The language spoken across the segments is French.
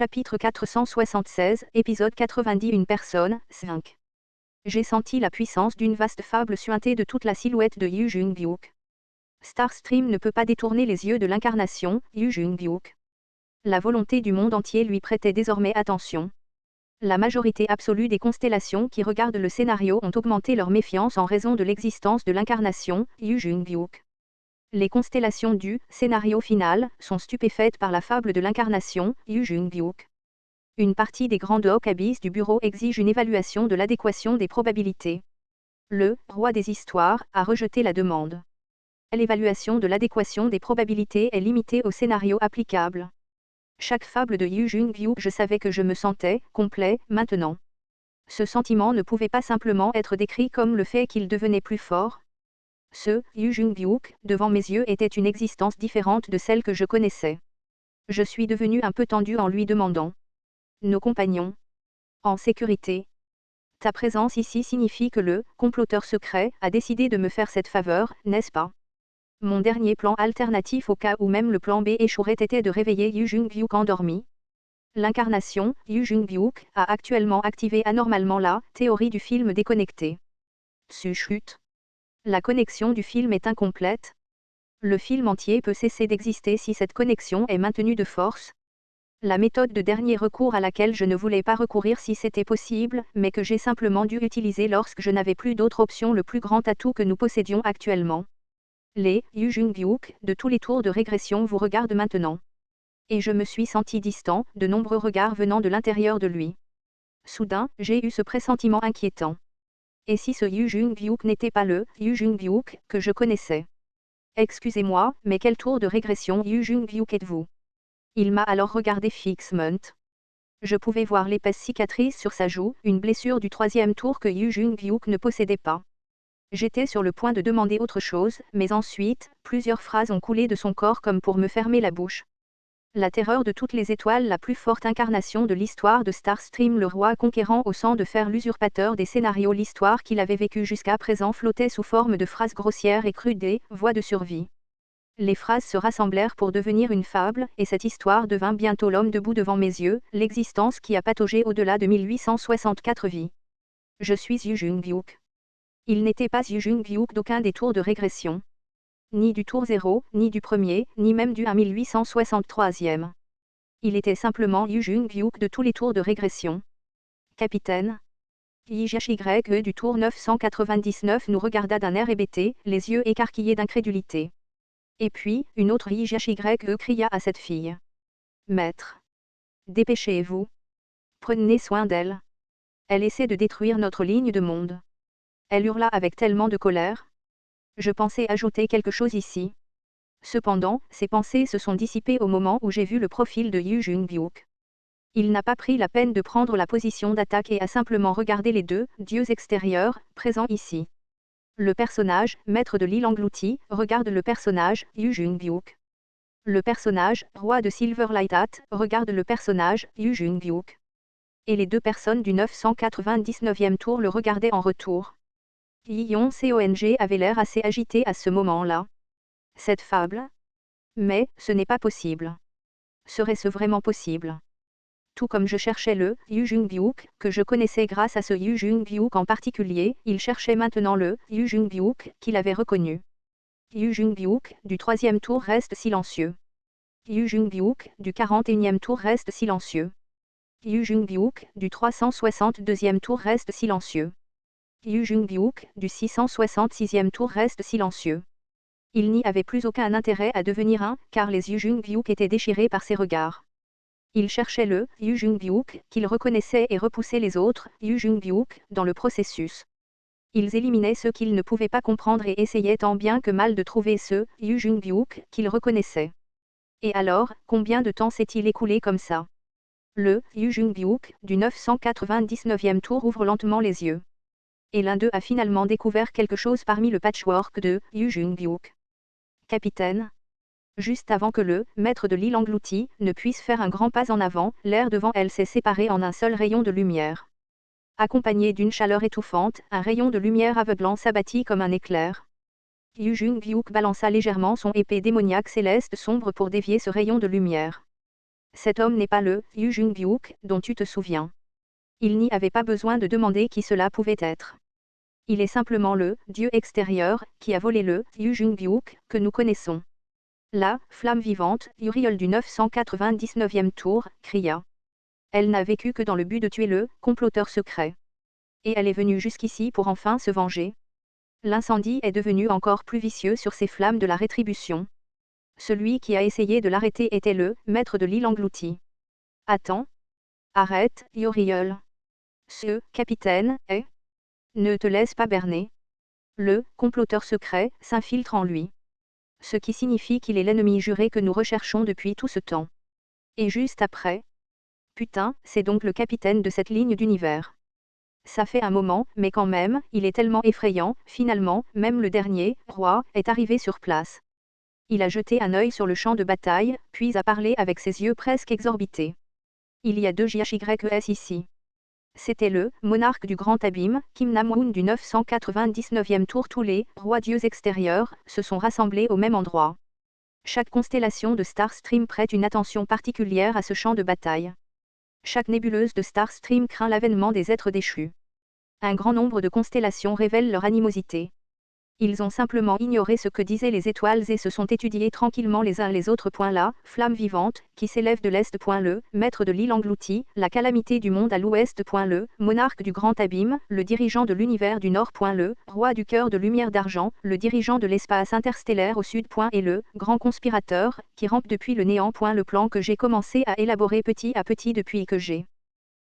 Chapitre 476, épisode 90. Une personne, 5. J'ai senti la puissance d'une vaste fable suintée de toute la silhouette de Yu Jung-byuk. Starstream ne peut pas détourner les yeux de l'incarnation, Yu Jung-byuk. La volonté du monde entier lui prêtait désormais attention. La majorité absolue des constellations qui regardent le scénario ont augmenté leur méfiance en raison de l'existence de l'incarnation, Yu Jung-byuk. Les constellations du scénario final sont stupéfaites par la fable de l'incarnation, Yu Jung-byuk. Une partie des grandes hawk abysses du bureau exige une évaluation de l'adéquation des probabilités. Le roi des histoires a rejeté la demande. L'évaluation de l'adéquation des probabilités est limitée au scénario applicable. Chaque fable de Yu Jung-byuk, je savais que je me sentais complet maintenant. Ce sentiment ne pouvait pas simplement être décrit comme le fait qu'il devenait plus fort. Ce Yu Jung-byuk, devant mes yeux, était une existence différente de celle que je connaissais. Je suis devenu un peu tendu en lui demandant. Nos compagnons. En sécurité. Ta présence ici signifie que le comploteur secret a décidé de me faire cette faveur, n'est-ce pas? Mon dernier plan alternatif au cas où même le plan B échouerait était de réveiller Yu Jung-byuk endormi. L'incarnation, Yu Jung-byuk, a actuellement activé anormalement la théorie du film déconnecté. Chut. La connexion du film est incomplète. Le film entier peut cesser d'exister si cette connexion est maintenue de force. La méthode de dernier recours à laquelle je ne voulais pas recourir si c'était possible, mais que j'ai simplement dû utiliser lorsque je n'avais plus d'autre option, le plus grand atout que nous possédions actuellement. Les Yu Jung-byuk de tous les tours de régression vous regardent maintenant. Et je me suis senti distant, de nombreux regards venant de l'intérieur de lui. Soudain, j'ai eu ce pressentiment inquiétant. Et si ce Yu Jung-byuk n'était pas le Yu Jung-byuk que je connaissais? Excusez-moi, mais quel tour de régression Yu Jung-byuk êtes-vous? Il m'a alors regardé fixement. Je pouvais voir l'épaisse cicatrice sur sa joue, une blessure du troisième tour que Yu Jung-byuk ne possédait pas. J'étais sur le point de demander autre chose, mais ensuite, plusieurs phrases ont coulé de son corps comme pour me fermer la bouche. La terreur de toutes les étoiles, la plus forte incarnation de l'histoire de Starstream, le roi conquérant au sang de fer, l'usurpateur des scénarios, l'histoire qu'il avait vécue jusqu'à présent flottait sous forme de phrases grossières et crues, des voix de survie. Les phrases se rassemblèrent pour devenir une fable, et cette histoire devint bientôt l'homme debout devant mes yeux, l'existence qui a pataugé au-delà de 1864 vies. Je suis Yu Jung-byuk. Il n'était pas Yu Jung-byuk d'aucun des tours de régression. Ni du tour 0, ni du premier, ni même du 1863e. Il était simplement Yu Jung-byuk de tous les tours de régression. Capitaine. YHY du tour 999 nous regarda d'un air hébété, les yeux écarquillés d'incrédulité. Et puis, une autre YHY cria à cette fille. Maître. Dépêchez-vous. Prenez soin d'elle. Elle essaie de détruire notre ligne de monde. Elle hurla avec tellement de colère. Je pensais ajouter quelque chose ici. Cependant, ces pensées se sont dissipées au moment où j'ai vu le profil de Yu Jung-byuk. Il n'a pas pris la peine de prendre la position d'attaque et a simplement regardé les deux dieux extérieurs, présents ici. Le personnage, maître de l'île engloutie, regarde le personnage, Yu Jung-byuk. Le personnage, roi de Silverlight Hat, regarde le personnage, Yu Jung-byuk. Et les deux personnes du 999e tour le regardaient en retour. Yi-Yong Cong avait l'air assez agité à ce moment-là. Cette fable? Mais, ce n'est pas possible. Serait-ce vraiment possible? Tout comme je cherchais le Yu Jung-byuk, que je connaissais grâce à ce Yu Jung-byuk en particulier, il cherchait maintenant le Yu Jung-byuk qu'il avait reconnu. Yu Jung-byuk du 3e tour reste silencieux. Yu Jung-byuk du 41e tour reste silencieux. Yu Jung-byuk du 362e tour reste silencieux. Yu Jung-byuk du 666e tour reste silencieux. Il n'y avait plus aucun intérêt à devenir un, car les Yu Jung-byuk étaient déchirés par ses regards. Il cherchait le Yu Jung-byuk qu'il reconnaissait et repoussait les autres Yu Jung-byuk dans le processus. Ils éliminaient ceux qu'ils ne pouvaient pas comprendre et essayaient tant bien que mal de trouver ceux Yu Jung-byuk qu'ils reconnaissaient. Et alors, combien de temps s'est-il écoulé comme ça? Le Yu Jung-byuk du 999e tour ouvre lentement les yeux. Et l'un d'eux a finalement découvert quelque chose parmi le patchwork de Yu Jung-byuk. Capitaine. Juste avant que le maître de l'île engloutie ne puisse faire un grand pas en avant, l'air devant elle s'est séparé en un seul rayon de lumière. Accompagné d'une chaleur étouffante, un rayon de lumière aveuglant s'abattit comme un éclair. Yu Jung-byuk balança légèrement son épée démoniaque céleste sombre pour dévier ce rayon de lumière. Cet homme n'est pas le Yu Jung-byuk dont tu te souviens. Il n'y avait pas besoin de demander qui cela pouvait être. Il est simplement le dieu extérieur qui a volé le Yu Jung-byuk que nous connaissons. La flamme vivante, Uriel du 999e tour, cria. Elle n'a vécu que dans le but de tuer le comploteur secret. Et elle est venue jusqu'ici pour enfin se venger. L'incendie est devenu encore plus vicieux sur ces flammes de la rétribution. Celui qui a essayé de l'arrêter était le maître de l'île engloutie. Attends. Arrête, Uriel. Ce capitaine est. Ne te laisse pas berner. Le comploteur secret s'infiltre en lui. Ce qui signifie qu'il est l'ennemi juré que nous recherchons depuis tout ce temps. Et juste après. Putain, c'est donc le capitaine de cette ligne d'univers. Ça fait un moment, mais quand même, il est tellement effrayant, finalement, même le dernier, roi, est arrivé sur place. Il a jeté un œil sur le champ de bataille, puis a parlé avec ses yeux presque exorbités. Il y a deux JHYES ici. C'était le monarque du grand abîme, Kim Nam-woon du 999e tour. Tous les rois dieux extérieurs se sont rassemblés au même endroit. Chaque constellation de Star Stream prête une attention particulière à ce champ de bataille. Chaque nébuleuse de Star Stream craint l'avènement des êtres déchus. Un grand nombre de constellations révèlent leur animosité. Ils ont simplement ignoré ce que disaient les étoiles et se sont étudiés tranquillement les uns les autres. La flamme vivante, qui s'élève de l'est. Le maître de l'île engloutie, la calamité du monde à l'ouest. Le monarque du grand abîme, le dirigeant de l'univers du nord. Le roi du cœur de lumière d'argent, le dirigeant de l'espace interstellaire au sud. Et le grand conspirateur, qui rampe depuis le néant. Le plan que j'ai commencé à élaborer petit à petit depuis que j'ai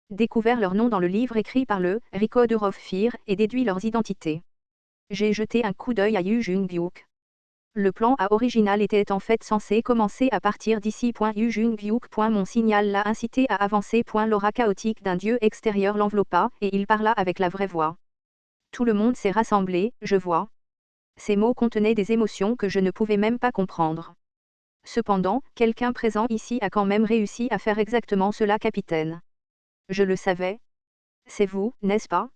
découvert leur nom dans le livre écrit par le Recorder of Fear et déduit leurs identités. J'ai jeté un coup d'œil à Yu Jung-byuk. Le plan A original était en fait censé commencer à partir d'ici. Yu Jung-byuk. Mon signal l'a incité à avancer. L'aura chaotique d'un dieu extérieur l'enveloppa, et il parla avec la vraie voix. Tout le monde s'est rassemblé, je vois. Ces mots contenaient des émotions que je ne pouvais même pas comprendre. Cependant, quelqu'un présent ici a quand même réussi à faire exactement cela, capitaine. Je le savais. C'est vous, n'est-ce pas?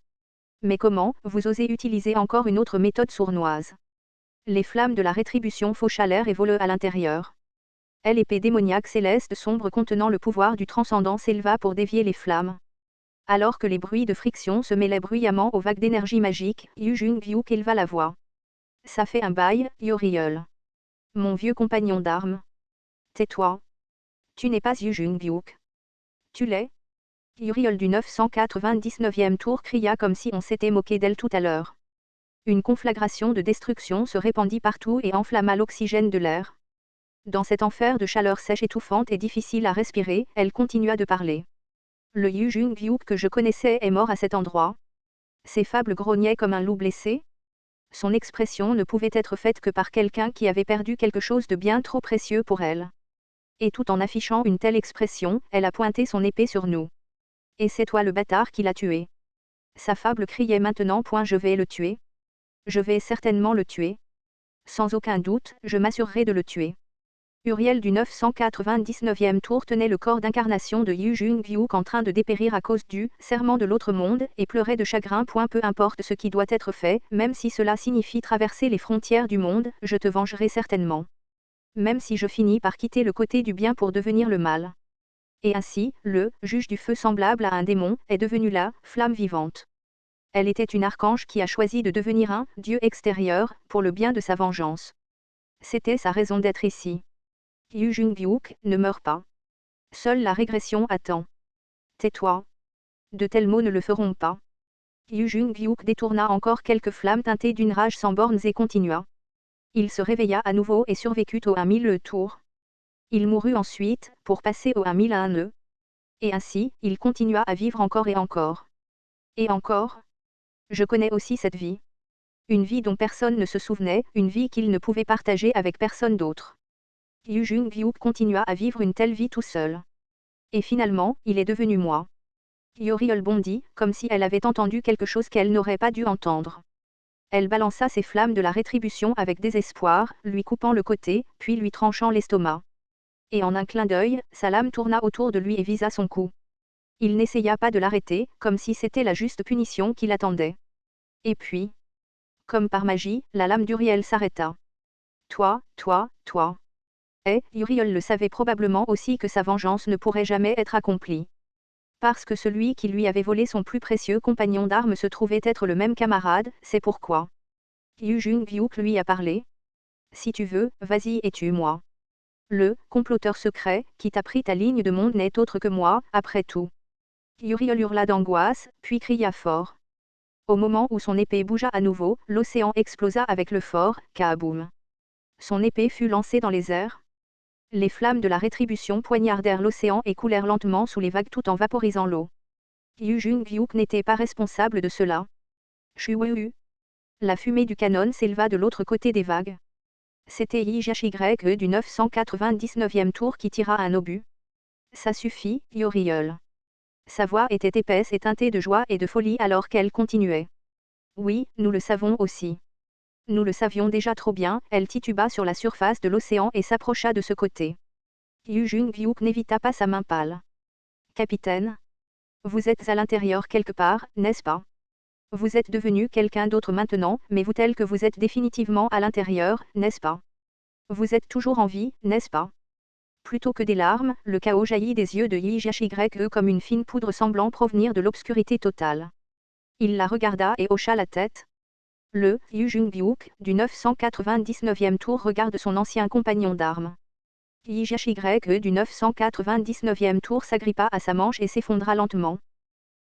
Mais comment, vous osez utiliser encore une autre méthode sournoise? Les flammes de la rétribution fauchent l'air et volent à l'intérieur. L'épée démoniaque céleste sombre contenant le pouvoir du transcendant s'éleva pour dévier les flammes. Alors que les bruits de friction se mêlaient bruyamment aux vagues d'énergie magique, Yu Jung-byuk éleva la voix. Ça fait un bail, Uriel. Mon vieux compagnon d'armes. Tais-toi. Tu n'es pas Yu Jung-byuk. Tu l'es? Uriel du 999e tour cria comme si on s'était moqué d'elle tout à l'heure. Une conflagration de destruction se répandit partout et enflamma l'oxygène de l'air. Dans cet enfer de chaleur sèche étouffante et difficile à respirer, elle continua de parler. Le Yu Jung-byuk que je connaissais est mort à cet endroit. Ses fables grognaient comme un loup blessé. Son expression ne pouvait être faite que par quelqu'un qui avait perdu quelque chose de bien trop précieux pour elle. Et tout en affichant une telle expression, elle a pointé son épée sur nous. Et c'est toi le bâtard qui l'a tué. Sa fable criait maintenant. Je vais le tuer. Je vais certainement le tuer. Sans aucun doute, je m'assurerai de le tuer. Uriel du 999e tour tenait le corps d'incarnation de Yu Jung-byuk en train de dépérir à cause du serment de l'autre monde et pleurait de chagrin. Peu importe ce qui doit être fait, même si cela signifie traverser les frontières du monde, je te vengerai certainement. Même si je finis par quitter le côté du bien pour devenir le mal. Et ainsi, le juge du feu semblable à un démon est devenu la flamme vivante. Elle était une archange qui a choisi de devenir un dieu extérieur pour le bien de sa vengeance. C'était sa raison d'être ici. Yu Jung-byuk, ne meurs pas. Seule la régression attend. Tais-toi. De tels mots ne le feront pas. Yu Jung-byuk détourna encore quelques flammes teintées d'une rage sans bornes et continua. Il se réveilla à nouveau et survécut au 1000 tour. Il mourut ensuite, pour passer au 1001. Et ainsi, il continua à vivre encore et encore. Et encore. Je connais aussi cette vie. Une vie dont personne ne se souvenait, une vie qu'il ne pouvait partager avec personne d'autre. Yu Jung-byuk continua à vivre une telle vie tout seul. Et finalement, il est devenu moi. Uriel bondit, comme si elle avait entendu quelque chose qu'elle n'aurait pas dû entendre. Elle balança ses flammes de la rétribution avec désespoir, lui coupant le côté, puis lui tranchant l'estomac. Et en un clin d'œil, sa lame tourna autour de lui et visa son cou. Il n'essaya pas de l'arrêter, comme si c'était la juste punition qui l'attendait. Et puis, comme par magie, la lame d'Uriel s'arrêta. Toi. Et Uriel le savait probablement aussi que sa vengeance ne pourrait jamais être accomplie. Parce que celui qui lui avait volé son plus précieux compagnon d'armes se trouvait être le même camarade, c'est pourquoi Yu Jung-hyuk lui a parlé. Si tu veux, vas-y et tue-moi. Le comploteur secret qui t'a pris ta ligne de monde n'est autre que moi, après tout. Uriel hurla d'angoisse, puis cria fort. Au moment où son épée bougea à nouveau, l'océan explosa avec le fort kaboum. Son épée fut lancée dans les airs. Les flammes de la rétribution poignardèrent l'océan et coulèrent lentement sous les vagues tout en vaporisant l'eau. Yu Jung-hyuk n'était pas responsable de cela. Chueu. La fumée du canon s'éleva de l'autre côté des vagues. C'était Yi-Jashi du 999e tour qui tira un obus. Ça suffit, Uriel. Sa voix était épaisse et teintée de joie et de folie alors qu'elle continuait. Oui, nous le savons aussi. Nous le savions déjà trop bien, elle tituba sur la surface de l'océan et s'approcha de ce côté. Yu Jung-hyuk n'évita pas sa main pâle. Capitaine. Vous êtes à l'intérieur quelque part, n'est-ce pas? Vous êtes devenu quelqu'un d'autre maintenant, mais vous tel que vous êtes définitivement à l'intérieur, n'est-ce pas? Vous êtes toujours en vie, n'est-ce pas? Plutôt que des larmes, le chaos jaillit des yeux de Yi-Jashi comme une fine poudre semblant provenir de l'obscurité totale. Il la regarda et hocha la tête. Le Yu Jung-hyuk, du 999e tour regarde son ancien compagnon d'armes. Yi-Jashi du 999e tour s'agrippa à sa manche et s'effondra lentement.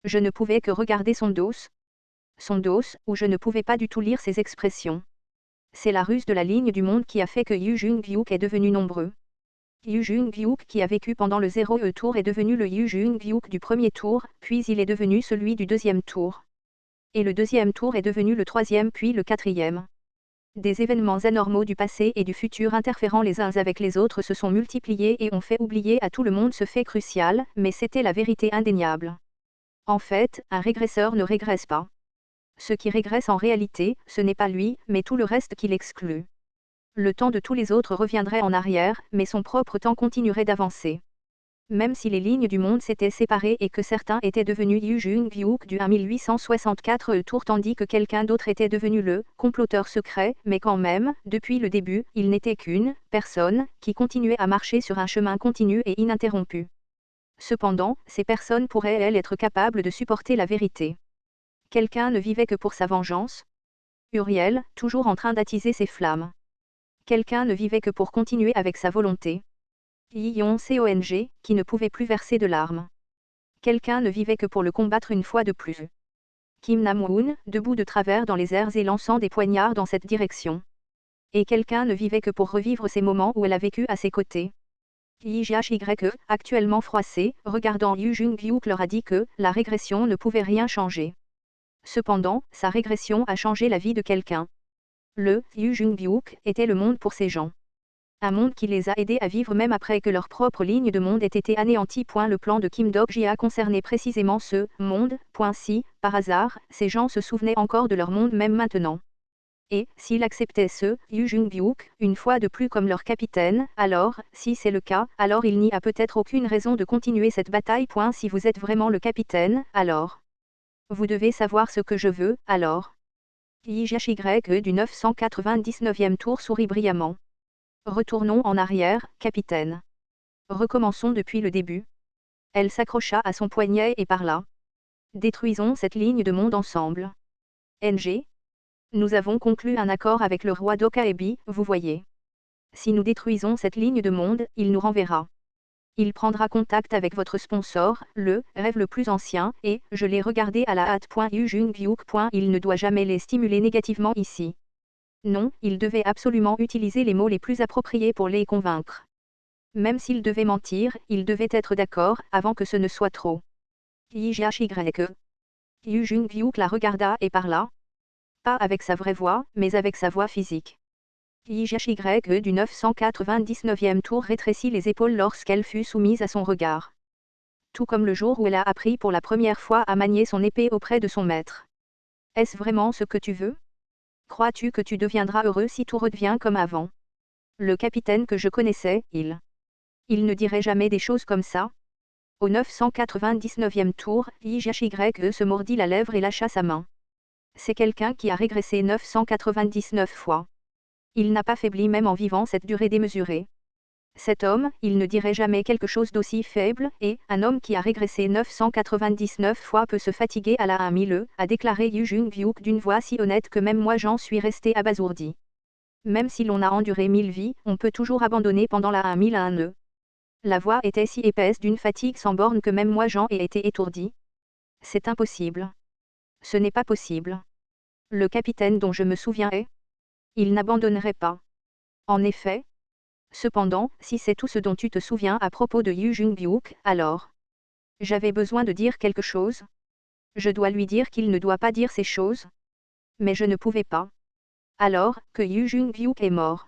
Je ne pouvais que regarder son dos. Son dos, où je ne pouvais pas du tout lire ses expressions. C'est la ruse de la ligne du monde qui a fait que Yu Jung-hyuk est devenu nombreux. Yu Jung-hyuk qui a vécu pendant le 0e tour est devenu le Yu Jung-hyuk du premier tour, puis il est devenu celui du deuxième tour. Et le deuxième tour est devenu le troisième puis le quatrième. Des événements anormaux du passé et du futur interférant les uns avec les autres se sont multipliés et ont fait oublier à tout le monde ce fait crucial, mais c'était la vérité indéniable. En fait, un régresseur ne régresse pas. Ce qui régresse en réalité, ce n'est pas lui, mais tout le reste qui l'exclut. Le temps de tous les autres reviendrait en arrière, mais son propre temps continuerait d'avancer. Même si les lignes du monde s'étaient séparées et que certains étaient devenus Yu Jung-hyuk du 1864 tour tandis que quelqu'un d'autre était devenu le comploteur secret, mais quand même, depuis le début, il n'était qu'une personne qui continuait à marcher sur un chemin continu et ininterrompu. Cependant, ces personnes pourraient-elles être capables de supporter la vérité? Quelqu'un ne vivait que pour sa vengeance? Uriel, toujours en train d'attiser ses flammes. Quelqu'un ne vivait que pour continuer avec sa volonté. Yi-Yong-Cong, qui ne pouvait plus verser de larmes. Quelqu'un ne vivait que pour le combattre une fois de plus. Kim Nam-woon, debout de travers dans les airs et lançant des poignards dans cette direction. Et quelqu'un ne vivait que pour revivre ces moments où elle a vécu à ses côtés. Yi-Jashi, actuellement froissé, regardant Yu Jung-hyuk leur a dit que la régression ne pouvait rien changer. Cependant, sa régression a changé la vie de quelqu'un. Le Yu Jung-hyuk était le monde pour ces gens. Un monde qui les a aidés à vivre même après que leur propre ligne de monde ait été anéantie. Le plan de Kim Dok-ji concernait précisément ce monde. Si, par hasard, ces gens se souvenaient encore de leur monde même maintenant. Et, s'ils acceptaient ce Yu Jung-hyuk, une fois de plus comme leur capitaine, alors, si c'est le cas, alors il n'y a peut-être aucune raison de continuer cette bataille. Si vous êtes vraiment le capitaine, alors vous devez savoir ce que je veux, alors. Yi-Jashi du 999e tour sourit brillamment. Retournons en arrière, capitaine. Recommençons depuis le début. Elle s'accrocha à son poignet et parla. Détruisons cette ligne de monde ensemble. NG. Nous avons conclu un accord avec le roi d'Okaebi, vous voyez. Si nous détruisons cette ligne de monde, il nous renverra. Il prendra contact avec votre sponsor, le rêve le plus ancien, et je l'ai regardé à la hâte. Yu Jung-hyuk. Il ne doit jamais les stimuler négativement ici. Non, il devait absolument utiliser les mots les plus appropriés pour les convaincre. Même s'il devait mentir, il devait être d'accord, avant que ce ne soit trop. Yi-Jashi. Yu Jung-hyuk la regarda et parla. Pas avec sa vraie voix, mais avec sa voix physique. Yi-Jashi du 999e tour rétrécit les épaules lorsqu'elle fut soumise à son regard. Tout comme le jour où elle a appris pour la première fois à manier son épée auprès de son maître. Est-ce vraiment ce que tu veux? Crois-tu que tu deviendras heureux si tout redevient comme avant? Le capitaine que je connaissais, il ne dirait jamais des choses comme ça. Au 999e tour, Yi-Jashi se mordit la lèvre et lâcha sa main. C'est quelqu'un qui a régressé 999 fois. Il n'a pas faibli même en vivant cette durée démesurée. Cet homme, il ne dirait jamais quelque chose d'aussi faible, et un homme qui a régressé 999 fois peut se fatiguer à la 1000e, a déclaré Yu Jung-byuk d'une voix si honnête que même moi j'en suis resté abasourdi. Même si l'on a enduré 1000 vies, on peut toujours abandonner pendant la 1001e. La voix était si épaisse d'une fatigue sans borne que même moi j'en ai été étourdi. C'est impossible. Ce n'est pas possible. Le capitaine dont je me souviens est. Il n'abandonnerait pas. En effet. Cependant, si c'est tout ce dont tu te souviens à propos de Yu Jung-byuk, alors. J'avais besoin de dire quelque chose. Je dois lui dire qu'il ne doit pas dire ces choses. Mais je ne pouvais pas. Alors, que Yu Jung-byuk est mort.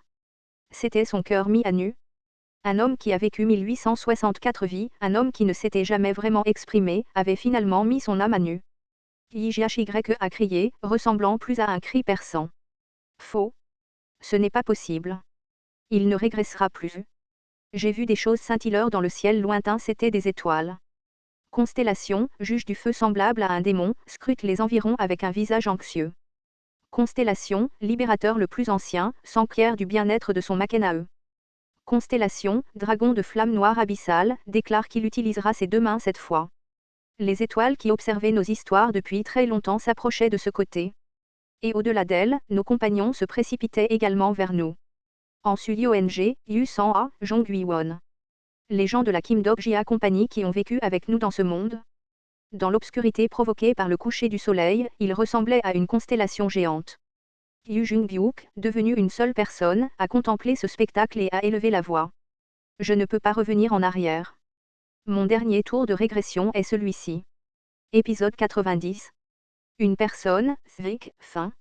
C'était son cœur mis à nu. Un homme qui a vécu 1864 vies, un homme qui ne s'était jamais vraiment exprimé, avait finalement mis son âme à nu. YHY a crié, ressemblant plus à un cri perçant. Faux. Ce n'est pas possible. Il ne régressera plus. J'ai vu des choses scintilleurs dans le ciel lointain, c'étaient des étoiles. Constellation, juge du feu semblable à un démon, scrute les environs avec un visage anxieux. Constellation, libérateur le plus ancien, s'enquiert du bien-être de son Makenae. Constellation, dragon de flamme noire abyssale, déclare qu'il utilisera ses deux mains cette fois. Les étoiles qui observaient nos histoires depuis très longtemps s'approchaient de ce côté. Et au-delà d'elles, nos compagnons se précipitaient également vers nous. En Sul-Yong, Yu-San-A, Jong-Ui-Won. Les gens de la Kim Dok-Jia Compagnie qui ont vécu avec nous dans ce monde. Dans l'obscurité provoquée par le coucher du soleil, il ressemblait à une constellation géante. Yu Jung-byuk, devenu une seule personne, a contemplé ce spectacle et a élevé la voix. Je ne peux pas revenir en arrière. Mon dernier tour de régression est celui-ci. Épisode 90. Une personne, Svik, fin.